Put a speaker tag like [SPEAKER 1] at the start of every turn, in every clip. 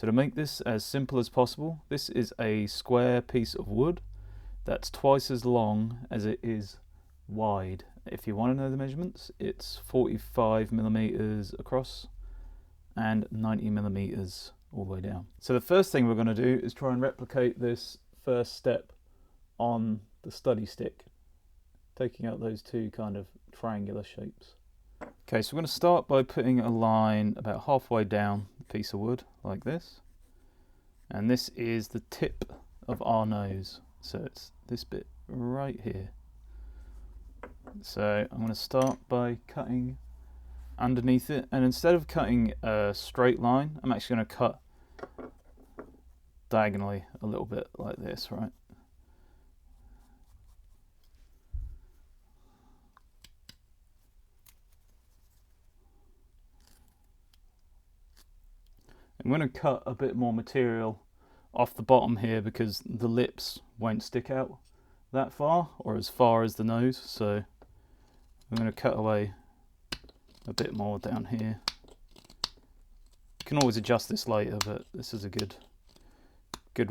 [SPEAKER 1] So to make this as simple as possible, this is a square piece of wood that's twice as long as it is wide. If you want to know the measurements, it's 45 millimeters across and 90 millimeters all the way down. So the first thing we're going to do is try and replicate this first step on the study stick, taking out those two kind of triangular shapes. Okay, so we're going to start by putting a line about halfway down the piece of wood like this, and this is the tip of our nose, so it's this bit right here. So I'm going to start by cutting underneath it, and instead of cutting a straight line, I'm actually going to cut diagonally a little bit like this, right? I'm going to cut a bit more material off the bottom here because the lips won't stick out that far or as far as the nose, so I'm going to cut away a bit more down here. You can always adjust this later, but this is a good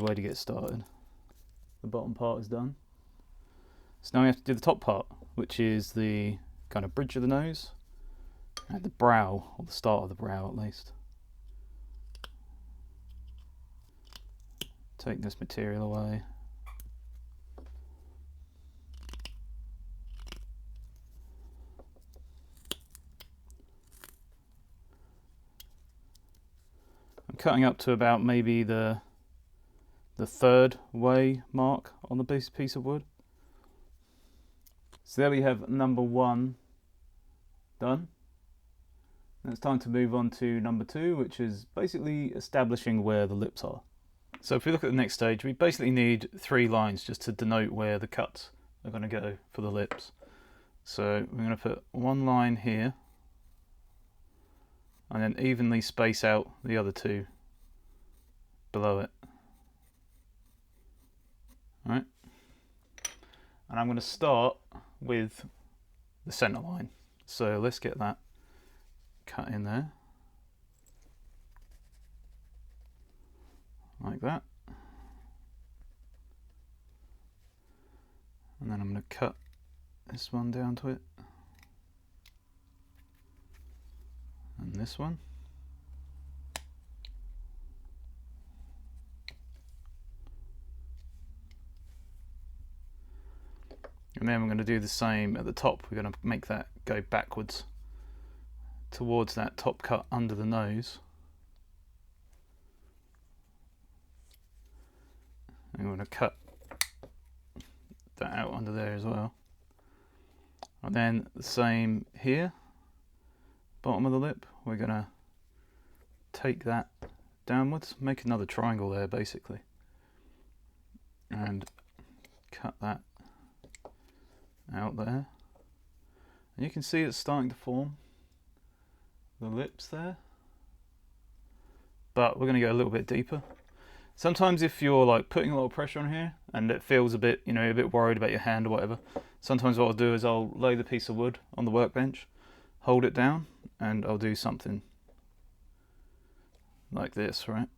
[SPEAKER 1] way to get started. The bottom part is done. So now we have to do the top part, which is the kind of bridge of the nose and the brow, or the start of the brow at least. Take this material away. I'm cutting up to about maybe the third way mark on the piece of wood. So there we have number 1 done. Now it's time to move on to number 2, which is basically establishing where the lips are. So if we look at the next stage, we basically need 3 lines just to denote where the cuts are going to go for the lips. So we're going to put 1 line here and then evenly space out the other 2 below it. Alright, and I'm going to start with the center line. So let's get that cut in there. Like that. And then I'm going to cut this one down to it. And this one. And then we're going to do the same at the top. We're going to make that go backwards towards that top cut under the nose. And we're going to cut that out under there as well. And then the same here, bottom of the lip, we're going to take that downwards, make another triangle there basically, and cut that out there. And you can see it's starting to form the lips there, but we're going to go a little bit deeper. Sometimes if you're like putting a lot of pressure on here and it feels a bit, you know, you're a bit worried about your hand or whatever, sometimes what I'll do is I'll lay the piece of wood on the workbench, hold it down, and I'll do something like this, right?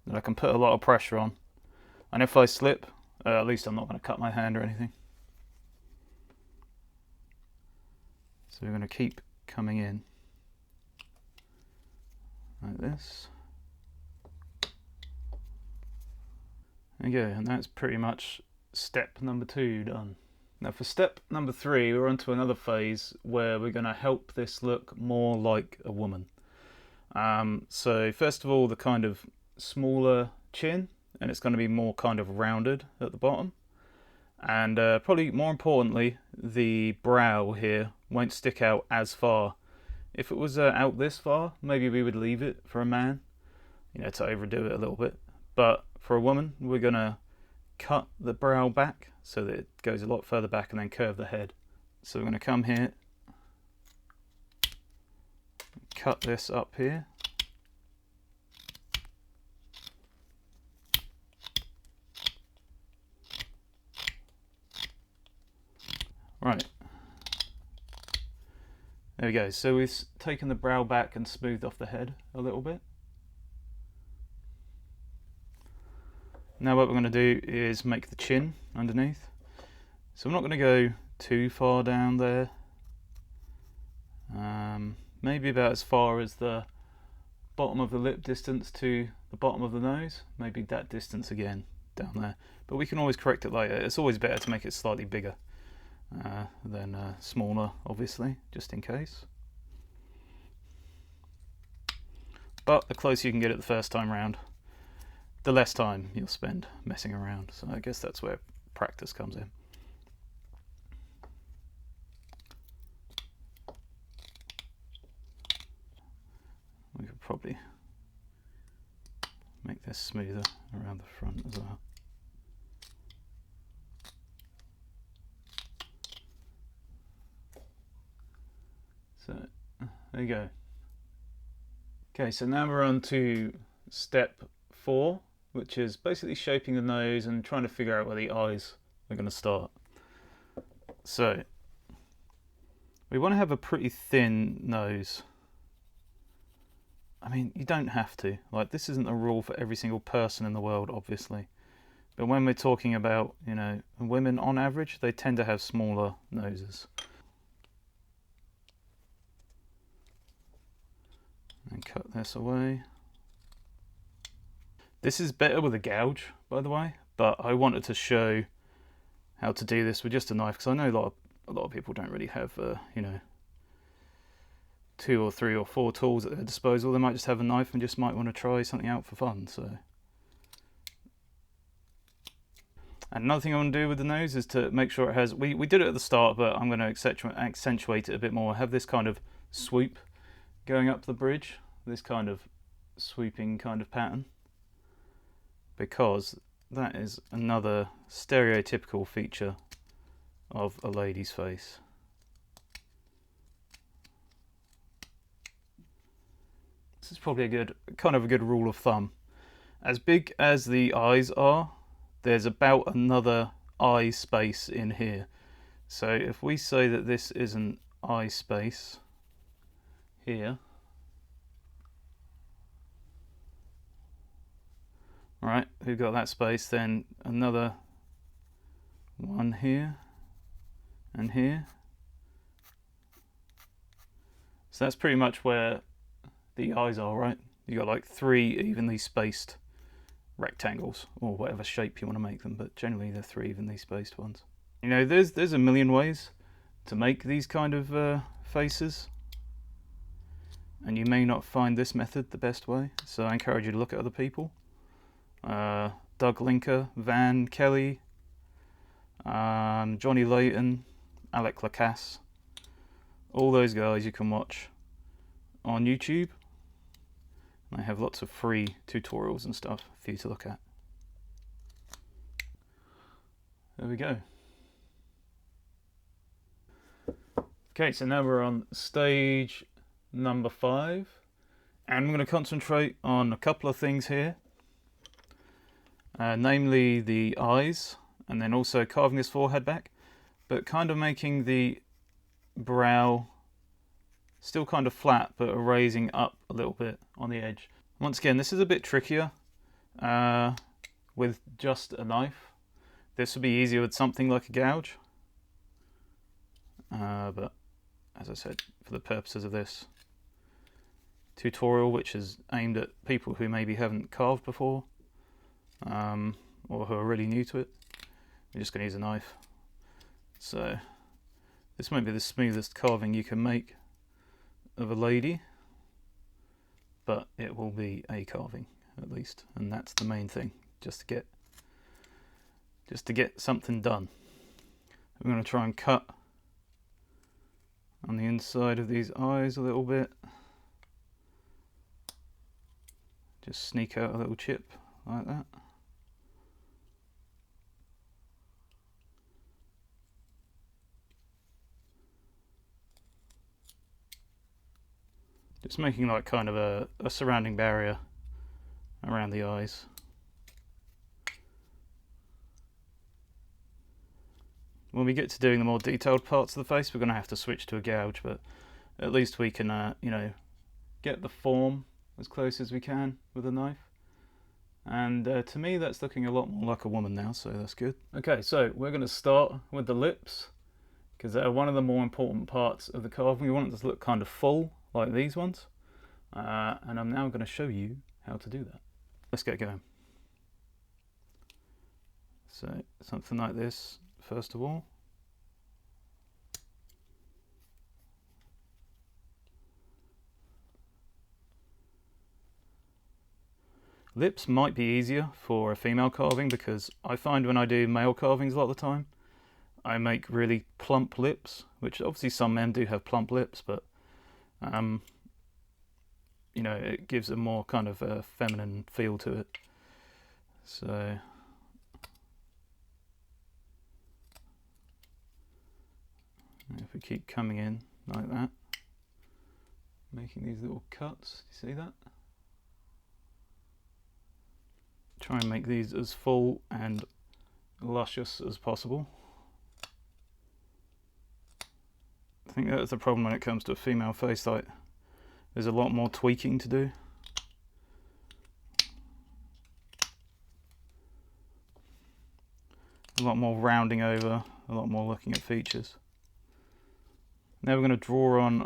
[SPEAKER 1] That I can put a lot of pressure on, and if I slip, at least I'm not going to cut my hand or anything. So we're going to keep coming in like this. There you go, and that's pretty much step number 2 done. Now for step number 3, we're on to another phase where we're going to help this look more like a woman. So first of all, the kind of smaller chin, and it's going to be more kind of rounded at the bottom. And probably more importantly, the brow here won't stick out as far. If it was out this far, maybe we would leave it for a man, you know, to overdo it a little bit. But for a woman, we're going to cut the brow back so that it goes a lot further back and then curve the head. So we're going to come here, cut this up here. Right. There we go. So we've taken the brow back and smoothed off the head a little bit. Now what we're going to do is make the chin underneath. So I'm not going to go too far down there. Maybe about as far as the bottom of the lip distance to the bottom of the nose. Maybe that distance again down there. But we can always correct it later. It's always better to make it slightly bigger than smaller, obviously, just in case. But the closer you can get it the first time round, the less time you'll spend messing around. So I guess that's where practice comes in. We could probably make this smoother around the front as well. So there you go. Okay, so now we're on to step 4, which is basically shaping the nose and trying to figure out where the eyes are going to start. So we want to have a pretty thin nose. I mean, you don't have to. Like, this isn't a rule for every single person in the world, obviously. But when we're talking about, you know, women on average, they tend to have smaller noses. And cut this away. This is better with a gouge, by the way, but I wanted to show how to do this with just a knife, because I know a lot of people don't really have, you know, 2 or 3 or 4 tools at their disposal. They might just have a knife and just might want to try something out for fun. So, and another thing I want to do with the nose is to make sure it has, we did it at the start, but I'm going to accentuate it a bit more. Have this kind of swoop going up the bridge, this kind of sweeping kind of pattern, because that is another stereotypical feature of a lady's face. This is probably a good rule of thumb. As big as the eyes are, there's about another eye space in here. So if we say that this is an eye space here, right, we've got that space, then another one here and here. So that's pretty much where the eyes are, right? You got like 3 evenly spaced rectangles, or whatever shape you want to make them, but generally they're 3 evenly spaced ones. You know, there's a million ways to make these kind of faces, and you may not find this method the best way, so I encourage you to look at other people. Doug Linker, Van Kelly, Johnny Layton, Alec Lacasse, all those guys you can watch on YouTube. I have lots of free tutorials and stuff for you to look at. There we go. Okay, so now we're on stage number 5, and I'm going to concentrate on a couple of things here, namely the eyes, and then also carving his forehead back, but kind of making the brow still kind of flat, but raising up a little bit on the edge. Once again, this is a bit trickier with just a knife. This would be easier with something like a gouge. But as I said, for the purposes of this tutorial, which is aimed at people who maybe haven't carved before, or who are really new to it, you're just going to use a knife. So this might be the smoothest carving you can make of a lady, but it will be a carving at least, and that's the main thing, just to get something done. I'm going to try and cut on the inside of these eyes a little bit, just sneak out a little chip like that. Just making like kind of a surrounding barrier around the eyes. When we get to doing the more detailed parts of the face, we're going to have to switch to a gouge, but at least we can, you know, get the form as close as we can with a knife, And to me that's looking a lot more like a woman now, so that's good. Okay, so we're going to start with the lips, because they're one of the more important parts of the carving. We want it to look kind of full, like these ones. And I'm now going to show you how to do that. Let's get going. So something like this, first of all. Lips might be easier for a female carving, because I find when I do male carvings a lot of the time, I make really plump lips, which obviously some men do have plump lips, but you know, it gives a more kind of a feminine feel to it. So if we keep coming in like that, making these little cuts, you see that? Try and make these as full and luscious as possible. I think that's the problem when it comes to a female face, like there's a lot more tweaking to do. A lot more rounding over, a lot more looking at features. Now we're going to draw on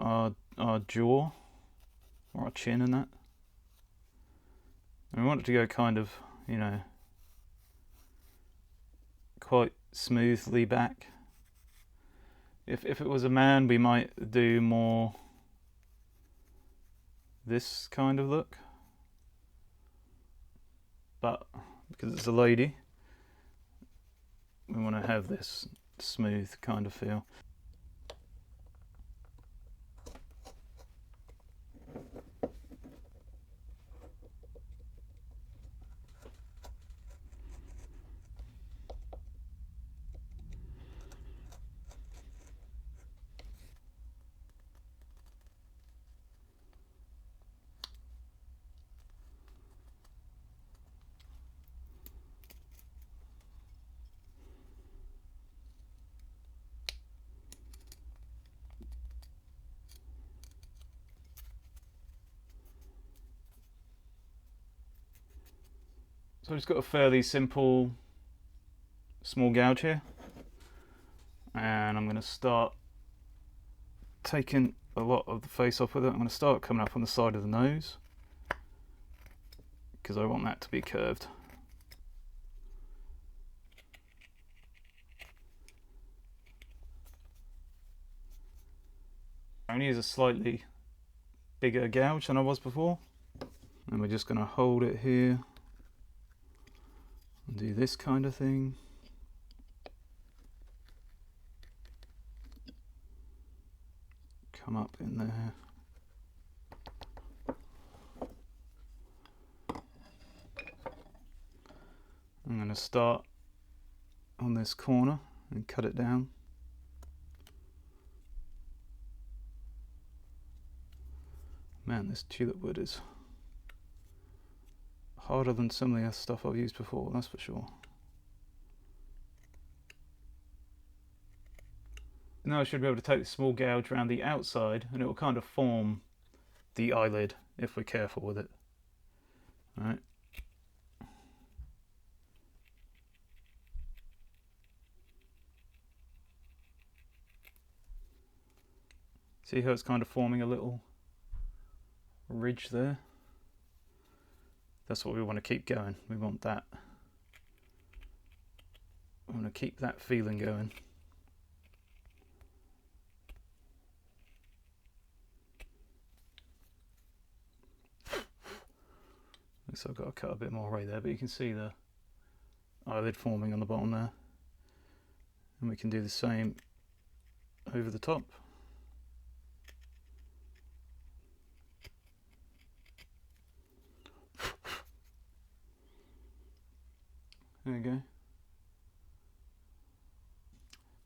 [SPEAKER 1] our jaw, or our chin and that. And we want it to go kind of, you know, quite smoothly back. If it was a man, we might do more this kind of look. But because it's a lady, we want to have this smooth kind of feel. So I've just got a fairly simple small gouge here, and I'm going to start taking a lot of the face off with it. I'm going to start coming up on the side of the nose, because I want that to be curved. I only use a slightly bigger gouge than I was before, and we're just going to hold it here and do this kind of thing. Come up in there. I'm going to start on this corner and cut it down. Man, this tulip wood is harder than some of the stuff I've used before, that's for sure. Now I should be able to take the small gouge around the outside, and it will kind of form the eyelid if we're careful with it. Alright. See how it's kind of forming a little ridge there? That's what we want to keep going. We want that. We want to keep that feeling going. So I've got to cut a bit more right there, but you can see the eyelid forming on the bottom there. And we can do the same over the top. There we go.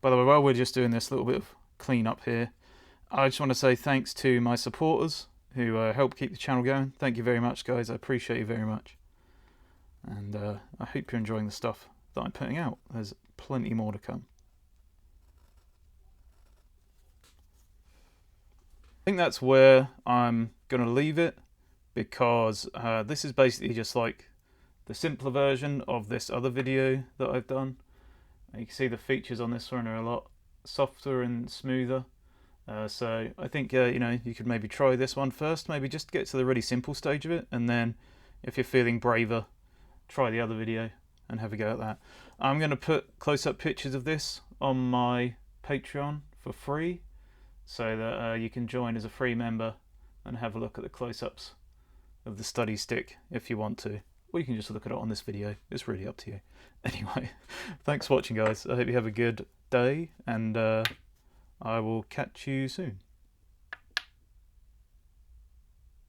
[SPEAKER 1] By the way, while we're just doing this little bit of clean up here, I just want to say thanks to my supporters who help keep the channel going. Thank you very much, guys. I appreciate you very much. And I hope you're enjoying the stuff that I'm putting out. There's plenty more to come. I think that's where I'm going to leave it, because this is basically just like the simpler version of this other video that I've done. You can see the features on this one are a lot softer and smoother. So I think you know, you could maybe try this one first, maybe just get to the really simple stage of it, and then if you're feeling braver, try the other video and have a go at that. I'm going to put close-up pictures of this on my Patreon for free, so that you can join as a free member and have a look at the close-ups of the study stick if you want to, or you can just look at it on this video. It's really up to you. Anyway, thanks for watching, guys. I hope you have a good day, and I will catch you soon.